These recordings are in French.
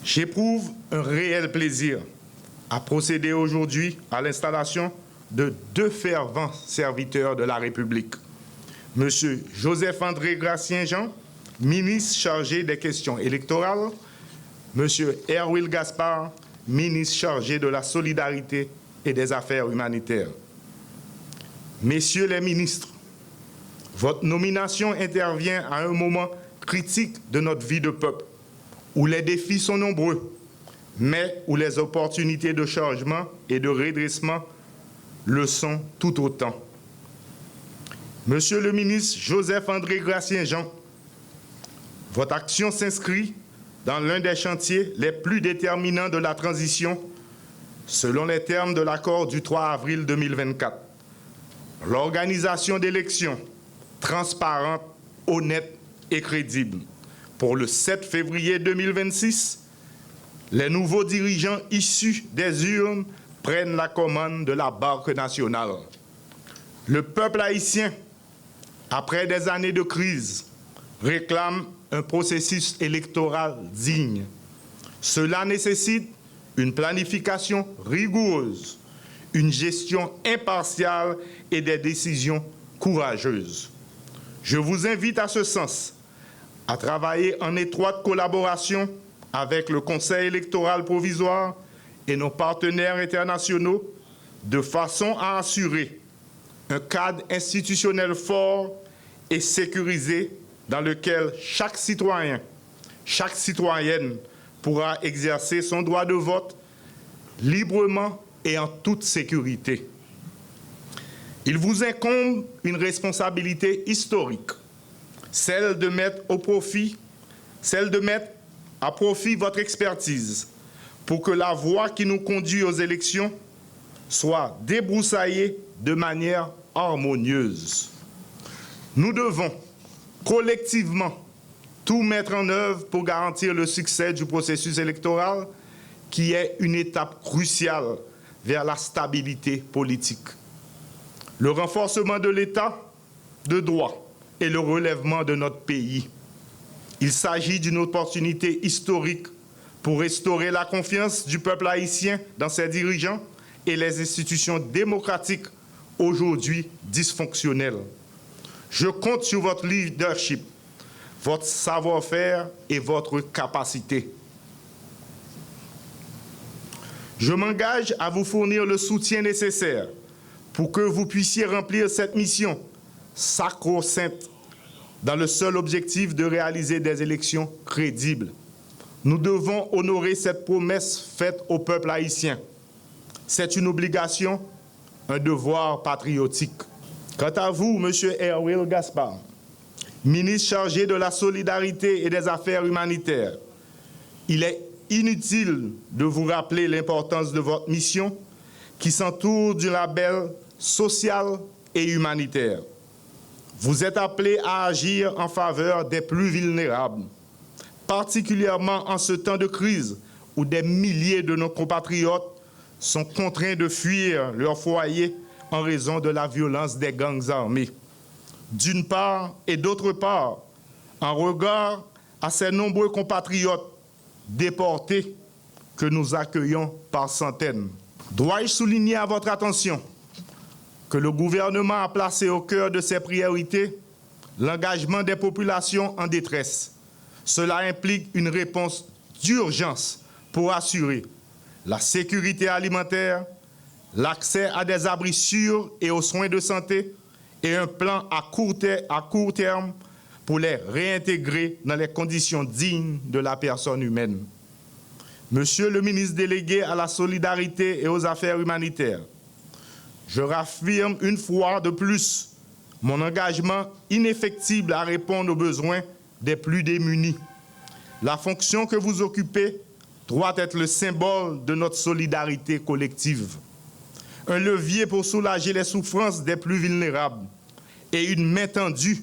J'éprouve un réel plaisir à procéder aujourd'hui à l'installation de deux fervents serviteurs de la République. M. Joseph-André Gratien-Jean, ministre chargé des questions électorales, M. Erwil Gaspard, ministre chargé de la solidarité et des affaires humanitaires. Messieurs les ministres, votre nomination intervient à un moment critique de notre vie de peuple, où les défis sont nombreux, mais où les opportunités de changement et de redressement le sont tout autant. Monsieur le ministre Joseph-André Gratien-Jean, votre action s'inscrit dans l'un des chantiers les plus déterminants de la transition, selon les termes de l'accord du 3 avril 2024. L'organisation d'élections transparentes, honnêtes et crédibles. Pour le 7 février 2026, les nouveaux dirigeants issus des urnes prennent la commande de la barque nationale. Le peuple haïtien, après des années de crise, réclame un processus électoral digne. Cela nécessite une planification rigoureuse, une gestion impartiale et des décisions courageuses. Je vous invite à ce sens à travailler en étroite collaboration avec le Conseil électoral provisoire et nos partenaires internationaux de façon à assurer un cadre institutionnel fort et sécurisé dans lequel chaque citoyen, chaque citoyenne pourra exercer son droit de vote librement et en toute sécurité. Il vous incombe une responsabilité historique, celle de mettre à profit votre expertise pour que la voie qui nous conduit aux élections soit débroussaillée de manière harmonieuse. Nous devons collectivement tout mettre en œuvre pour garantir le succès du processus électoral qui est une étape cruciale vers la stabilité politique. Le renforcement de l'État de droit et le relèvement de notre pays. Il s'agit d'une opportunité historique pour restaurer la confiance du peuple haïtien dans ses dirigeants et les institutions démocratiques aujourd'hui dysfonctionnelles. Je compte sur votre leadership, votre savoir-faire et votre capacité. Je m'engage à vous fournir le soutien nécessaire pour que vous puissiez remplir cette mission sacro-sainte dans le seul objectif de réaliser des élections crédibles. Nous devons honorer cette promesse faite au peuple haïtien. C'est une obligation, un devoir patriotique. Quant à vous, M. Erwil Gaspard, ministre chargé de la solidarité et des affaires humanitaires, il est inutile de vous rappeler l'importance de votre mission qui s'entoure du label social et humanitaire. Vous êtes appelé à agir en faveur des plus vulnérables, particulièrement en ce temps de crise où des milliers de nos compatriotes sont contraints de fuir leur foyer en raison de la violence des gangs armés. D'une part et d'autre part, en regard à ces nombreux compatriotes déportés que nous accueillons par centaines. Dois-je souligner à votre attention que le gouvernement a placé au cœur de ses priorités l'engagement des populations en détresse. Cela implique une réponse d'urgence pour assurer la sécurité alimentaire, l'accès à des abris sûrs et aux soins de santé et un plan à court terme pour les réintégrer dans les conditions dignes de la personne humaine. Monsieur le ministre délégué à la solidarité et aux affaires humanitaires, je raffirme une fois de plus mon engagement ineffectible à répondre aux besoins des plus démunis. La fonction que vous occupez doit être le symbole de notre solidarité collective, un levier pour soulager les souffrances des plus vulnérables et une main tendue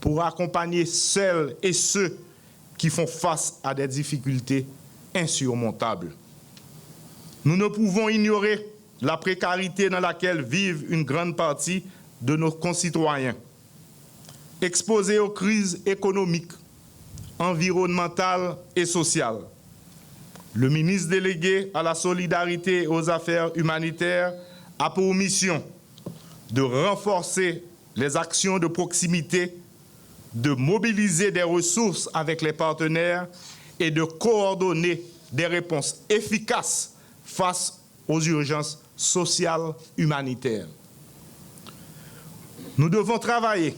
pour accompagner celles et ceux qui font face à des difficultés insurmontables. Nous ne pouvons ignorer la précarité dans laquelle vivent une grande partie de nos concitoyens, exposés aux crises économiques, environnementales et sociales. le ministre délégué à la solidarité et aux affaires humanitaires a pour mission de renforcer les actions de proximité, de mobiliser des ressources avec les partenaires et de coordonner des réponses efficaces face aux urgences sociales humanitaires. Nous devons travailler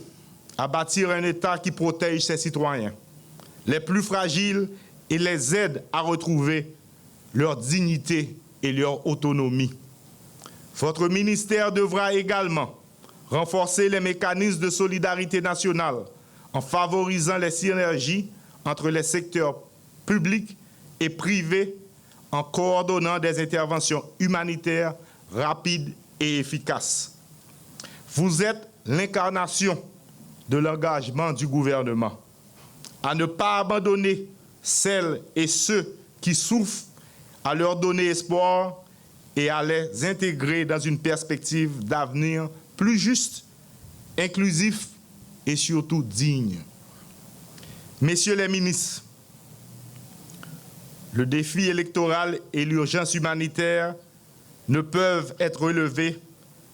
à bâtir un État qui protège ses citoyens, les plus fragiles, et les aide à retrouver leur dignité et leur autonomie. Votre ministère devra également renforcer les mécanismes de solidarité nationale en favorisant les synergies entre les secteurs publics et privés, en coordonnant des interventions humanitaires rapides et efficaces. Vous êtes l'incarnation de l'engagement du gouvernement à ne pas abandonner celles et ceux qui souffrent, à leur donner espoir et à les intégrer dans une perspective d'avenir plus juste, inclusif et surtout digne. Messieurs les ministres, le défi électoral et l'urgence humanitaire ne peuvent être relevés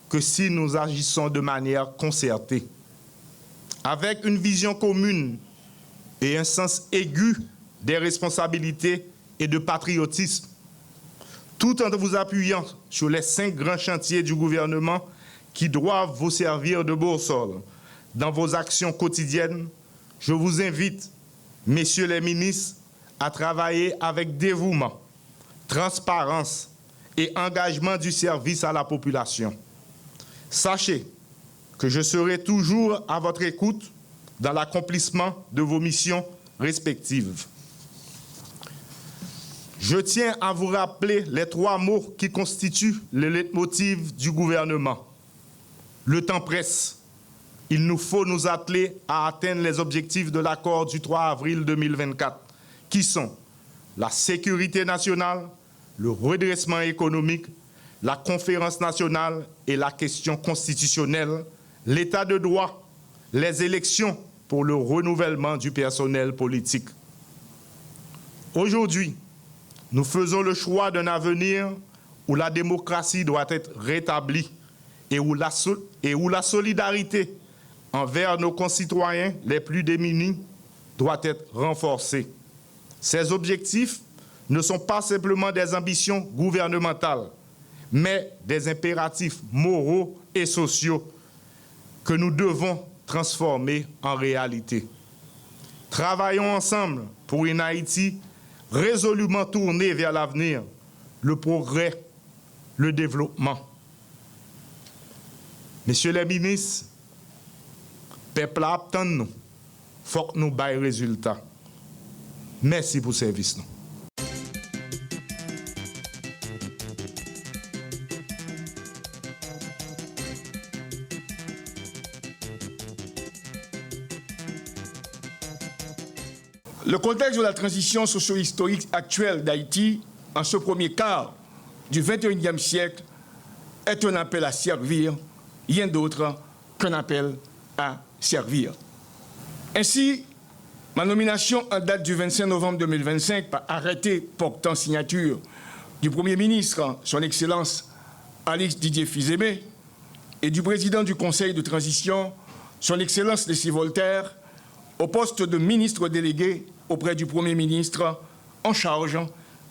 que si nous agissons de manière concertée, avec une vision commune et un sens aigu des responsabilités et de patriotisme, tout en vous appuyant sur les 5 grands chantiers du gouvernement qui doivent vous servir de boussole dans vos actions quotidiennes. Je vous invite, messieurs les ministres, à travailler avec dévouement, transparence et engagement du service à la population. Sachez que je serai toujours à votre écoute dans l'accomplissement de vos missions respectives. Je tiens à vous rappeler les 3 mots qui constituent le leitmotiv du gouvernement. Le temps presse. Il nous faut nous atteler à atteindre les objectifs de l'accord du 3 avril 2024, qui sont la sécurité nationale, le redressement économique, la conférence nationale et la question constitutionnelle, l'état de droit, les élections pour le renouvellement du personnel politique. Aujourd'hui, nous faisons le choix d'un avenir où la démocratie doit être rétablie et où la solidarité envers nos concitoyens les plus démunis doit être renforcée. Ces objectifs ne sont pas simplement des ambitions gouvernementales, mais des impératifs moraux et sociaux que nous devons transformer en réalité. Travaillons ensemble pour une Haïti résolument tournée vers l'avenir, le progrès, le développement. Messieurs les ministres, peuple attend nous, faut que nous baillons résultat. Merci pour le service. Le contexte de la transition socio-historique actuelle d'Haïti, en ce premier quart du XXIe siècle, est un appel à servir, rien d'autre qu'un appel à servir. Ainsi, ma nomination en date du 25 novembre 2025 par arrêté portant signature du Premier ministre, son Excellence Alix Didier Fils-Aimé, et du président du Conseil de transition, son Excellence Leslie Voltaire, au poste de ministre délégué auprès du Premier ministre en charge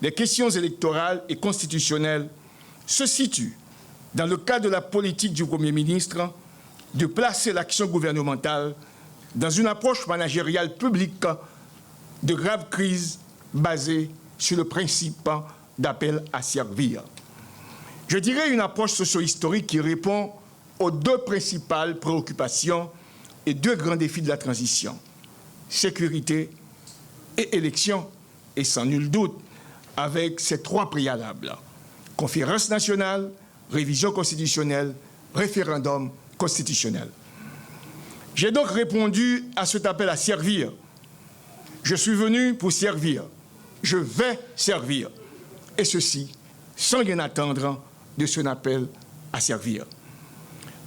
des questions électorales et constitutionnelles, se situe dans le cadre de la politique du Premier ministre de placer l'action gouvernementale dans une approche managériale publique de grave crise basée sur le principe d'appel à servir. Je dirais une approche socio-historique qui répond aux 2 principales préoccupations et 2 grands défis de la transition: sécurité et élection, et sans nul doute avec ces 3 préalables: conférence nationale, révision constitutionnelle, référendum constitutionnel. J'ai donc répondu à cet appel à servir. Je suis venu pour servir. Je vais servir. Et ceci sans rien attendre de son appel à servir.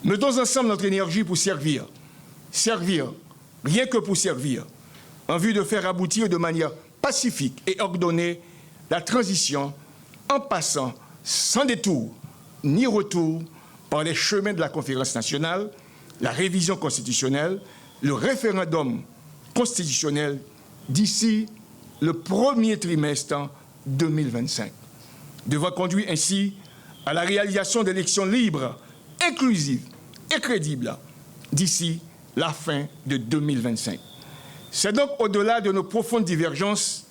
Mettons ensemble notre énergie pour servir. Servir, rien que pour servir, en vue de faire aboutir de manière pacifique et ordonnée la transition en passant sans détour ni retour par les chemins de la conférence nationale, la révision constitutionnelle, le référendum constitutionnel d'ici le premier trimestre 2025, devant conduire ainsi à la réalisation d'élections libres, inclusives et crédibles d'ici la fin de 2025. C'est donc au-delà de nos profondes divergences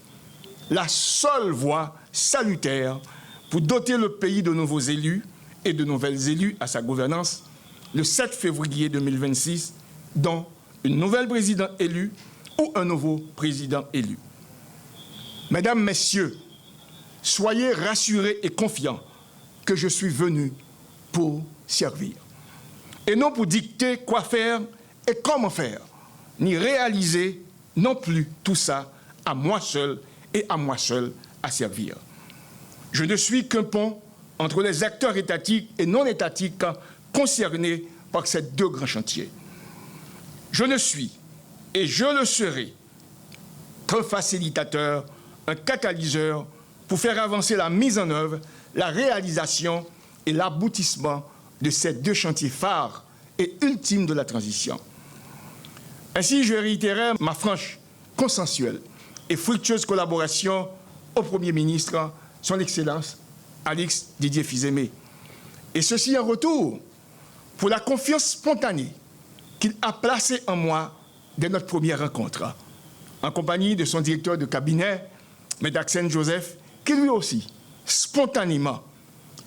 la seule voie salutaire pour doter le pays de nouveaux élus et de nouvelles élues à sa gouvernance le 7 février 2026, dont une nouvelle présidente élue ou un nouveau président élu. Mesdames, Messieurs, soyez rassurés et confiants que je suis venu pour servir. Et non pour dicter quoi faire et comment faire, ni réaliser non plus tout ça à moi seul et à moi seul à servir. Je ne suis qu'un pont entre les acteurs étatiques et non étatiques concernés par ces deux grands chantiers. Je ne suis et je le serai qu'un facilitateur, un catalyseur pour faire avancer la mise en œuvre, la réalisation et l'aboutissement de ces deux chantiers phares et ultimes de la transition. Ainsi, je réitérais ma franche, consensuelle et fructueuse collaboration au Premier ministre, son Excellence Alix Didier Fils-Aimé. Et ceci en retour pour la confiance spontanée qu'il a placée en moi dès notre première rencontre, en compagnie de son directeur de cabinet, M. Daxen Joseph, qui lui aussi, spontanément,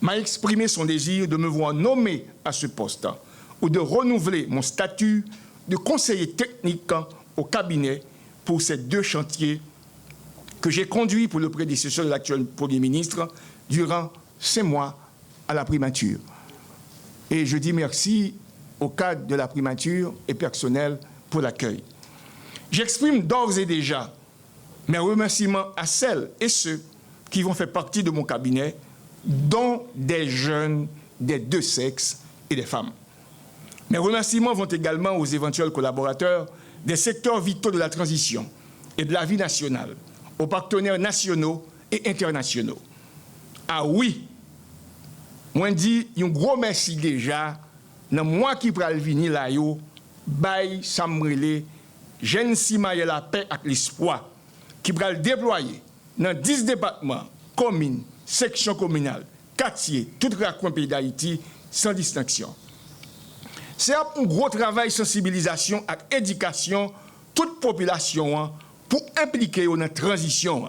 m'a exprimé son désir de me voir nommé à ce poste ou de renouveler mon statut de conseiller technique au cabinet pour ces deux chantiers que j'ai conduits pour le prédécesseur de l'actuel Premier ministre durant 5 mois à la primature. Et je dis merci au cadre de la primature et personnel pour l'accueil. J'exprime d'ores et déjà mes remerciements à celles et ceux qui vont faire partie de mon cabinet, dont des jeunes des deux sexes et des femmes. Mes remerciements vont également aux éventuels collaborateurs des secteurs vitaux de la transition et de la vie nationale, aux partenaires nationaux et internationaux. Ah oui, moi dis un gros merci déjà, dans moi qui pral venir là yo, bay samrele, jeune simaye la paix avec l'espoir, qui pral déployer dans 10 départements, communes, sections communales, quartiers, tout raccoin pays d'Haïti, sans distinction. C'est un gros travail de sensibilisation et d'éducation toute population pour impliquer dans la transition.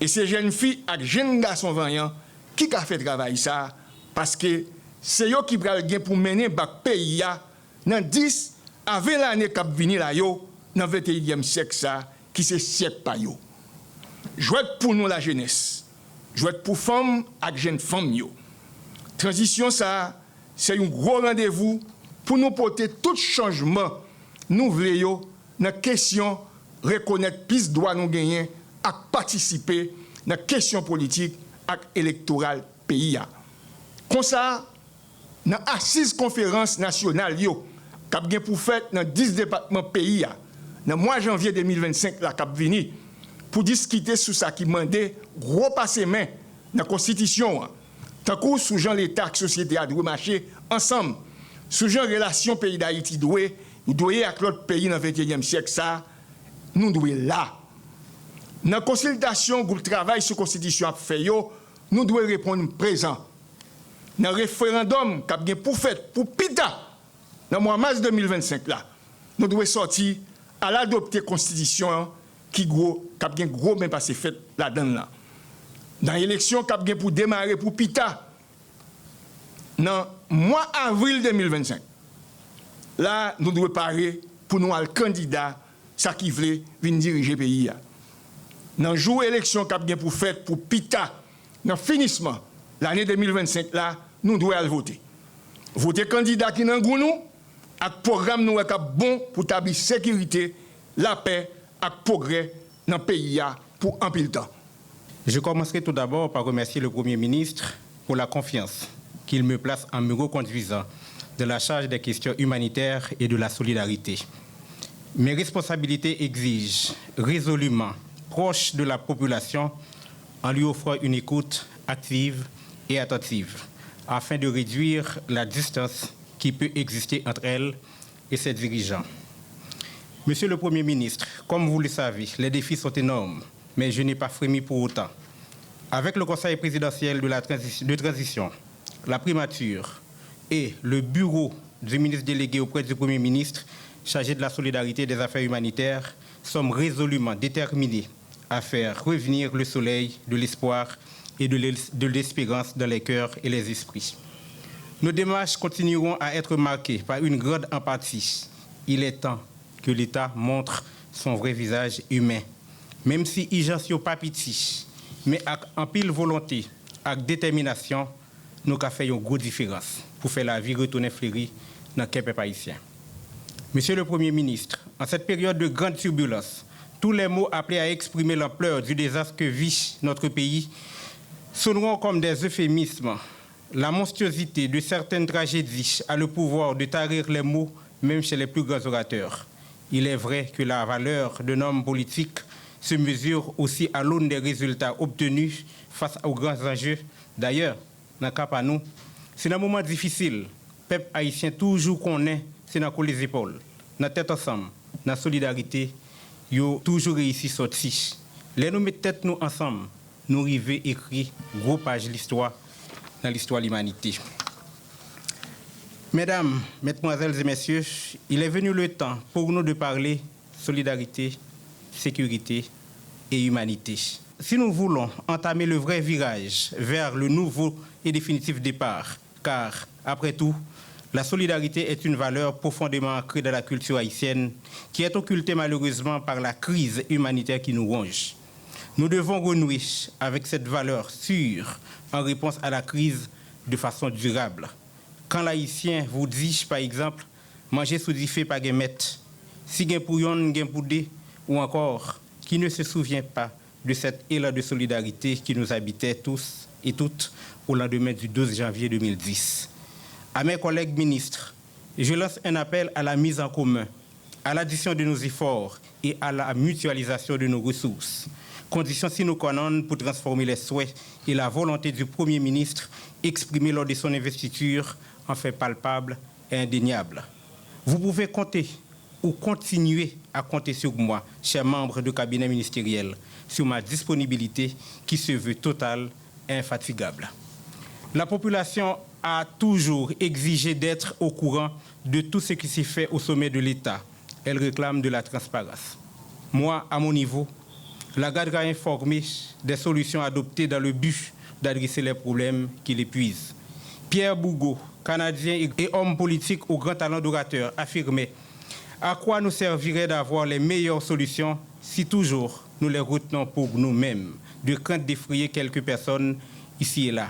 Et ces jeunes filles et jeunes garçons vaillants qui a fait travail ça parce que c'est eux qui vont pour mener le pays dans 10 à 20 années qui venir là yo dans le 21e siècle ça qui c'est siècle pas yo. Jouet pour nous la jeunesse. Jouet pour femmes et jeunes femmes yo. Transition ça c'est un gros rendez-vous pour nous porter tout changement nous voulons dans la question reconnaître plus droit nous gagner à participer dans la question politique et électorale pays. Comme ça, dans l'assise conférence nationale yo, qui a pour faire dans 10 départements pays, dans le mois de janvier 2025, la cap vini, pour discuter sur ça qui mandait gros passer main dans la Constitution. Tant que sous Jean l'État et la société a doit marcher ensemble. Sous Jean relation pays d'Haïti doit avec l'autre pays dans le 21e siècle, ça, nous devons là. Dans la consultation, le travail sur la Constitution a fait, nous devons répondre présent. Dans le référendum qui a bien pour fait, pour PITA, dans le mois de mars 2025, là, nous devons sortir à l'adopter la Constitution qui a bien gros même passé fait là-dedans. Là. Dans l'élection qui a bien pour démarrer pour PITA, dans le mois d'avril 2025, là, nous devons parler pour nous le candidat ça qui veut venir diriger le pays. Dans le jour d'élection qui a bien pour faire pour PITA, dans le finissement, l'année 2025, là, nous devons aller voter. Voter candidat qui n'a pas nous, avec programme nous est bon pour établir sécurité, la paix et progrès dans le pays pour un peu de temps. Je commencerai tout d'abord par remercier le Premier ministre pour la confiance qu'il me place en me reconduisant de la charge des questions humanitaires et de la solidarité. Mes responsabilités exigent résolument, proche de la population, en lui offrant une écoute active et attentive, afin de réduire la distance qui peut exister entre elle et ses dirigeants. Monsieur le Premier ministre, comme vous le savez, les défis sont énormes, mais je n'ai pas frémi pour autant. Avec le Conseil présidentiel de transition, la primature et le bureau du ministre délégué auprès du Premier ministre chargé de la solidarité et des affaires humanitaires, sommes résolument déterminés à faire revenir le soleil de l'espoir et de l'espérance dans les cœurs et les esprits. Nos démarches continueront à être marquées par une grande empathie. Il est temps que l'État montre son vrai visage humain. Même si il n'y a pas pitié, mais en pile volonté, avec détermination, nous avons fait une grosse différence pour faire la vie retourner fleurie dans le peuple haïtien. Monsieur le Premier ministre, en cette période de grande turbulence, tous les mots appelés à exprimer l'ampleur du désastre que vit notre pays sonneront comme des euphémismes. La monstruosité de certaines tragédies a le pouvoir de tarir les mots, même chez les plus grands orateurs. Il est vrai que la valeur d'un homme politique se mesure aussi à l'aune des résultats obtenus face aux grands enjeux. D'ailleurs, dans le cas à nous, c'est un moment difficile. Le peuple haïtien toujours connaît, c'est dans les épaules, dans la tête ensemble, dans la solidarité, ils ont toujours réussi à sortir. Les nous mettons tête nous ensemble, nous arrivons à écrire gros page l'histoire dans l'histoire de l'humanité. Mesdames, Mesdemoiselles et Messieurs, il est venu le temps pour nous de parler solidarité, sécurité et humanité. Si nous voulons entamer le vrai virage vers le nouveau et définitif départ, car, après tout, la solidarité est une valeur profondément ancrée dans la culture haïtienne qui est occultée malheureusement par la crise humanitaire qui nous ronge. Nous devons renouer avec cette valeur sûre en réponse à la crise de façon durable. Quand l'haïtien vous dit, par exemple, manger sous du fait pas guémette, si gain pour yon, gain pour deux, ou encore, qui ne se souvient pas de cet élan de solidarité qui nous habitait tous et toutes au lendemain du 12 janvier 2010. À mes collègues ministres, je lance un appel à la mise en commun, à l'addition de nos efforts et à la mutualisation de nos ressources. Condition sine qua non pour transformer les souhaits et la volonté du Premier ministre exprimés lors de son investiture en fait palpable et indéniable. Vous pouvez compter ou continuer à compter sur moi, chers membres du cabinet ministériel, sur ma disponibilité qui se veut totale et infatigable. La population a toujours exigé d'être au courant de tout ce qui s'est fait au sommet de l'État. Elle réclame de la transparence. Moi, à mon niveau, la garde a informé des solutions adoptées dans le but d'adresser les problèmes qui l'épuisent. Pierre Bougaud, Canadien et homme politique au grand talent d'orateur, affirmait « À quoi nous servirait d'avoir les meilleures solutions si toujours nous les retenons pour nous-mêmes, de crainte d'effrayer quelques personnes ici et là.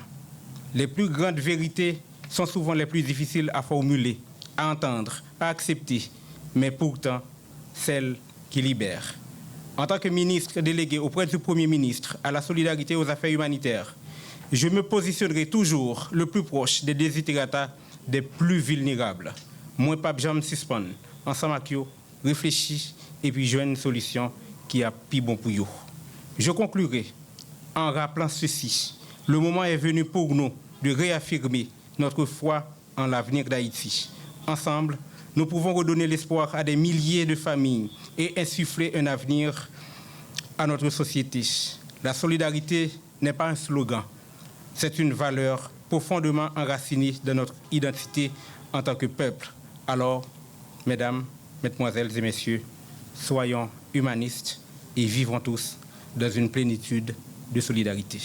Les plus grandes vérités sont souvent les plus difficiles à formuler, à entendre, à accepter, mais pourtant celles qui libèrent. En tant que ministre délégué auprès du Premier ministre à la solidarité et aux affaires humanitaires, je me positionnerai toujours le plus proche des desiderata des plus vulnérables. Moi, pas jamais suspendre. Ensemble avec eux, réfléchir et puis joindre une solution qui a plus bon pour eux. Je conclurai en rappelant ceci. Le moment est venu pour nous de réaffirmer notre foi en l'avenir d'Haïti. Ensemble, nous pouvons redonner l'espoir à des milliers de familles et insuffler un avenir à notre société. La solidarité n'est pas un slogan, c'est une valeur profondément enracinée dans notre identité en tant que peuple. Alors, mesdames, mesdemoiselles et messieurs, soyons humanistes et vivons tous dans une plénitude de solidarité.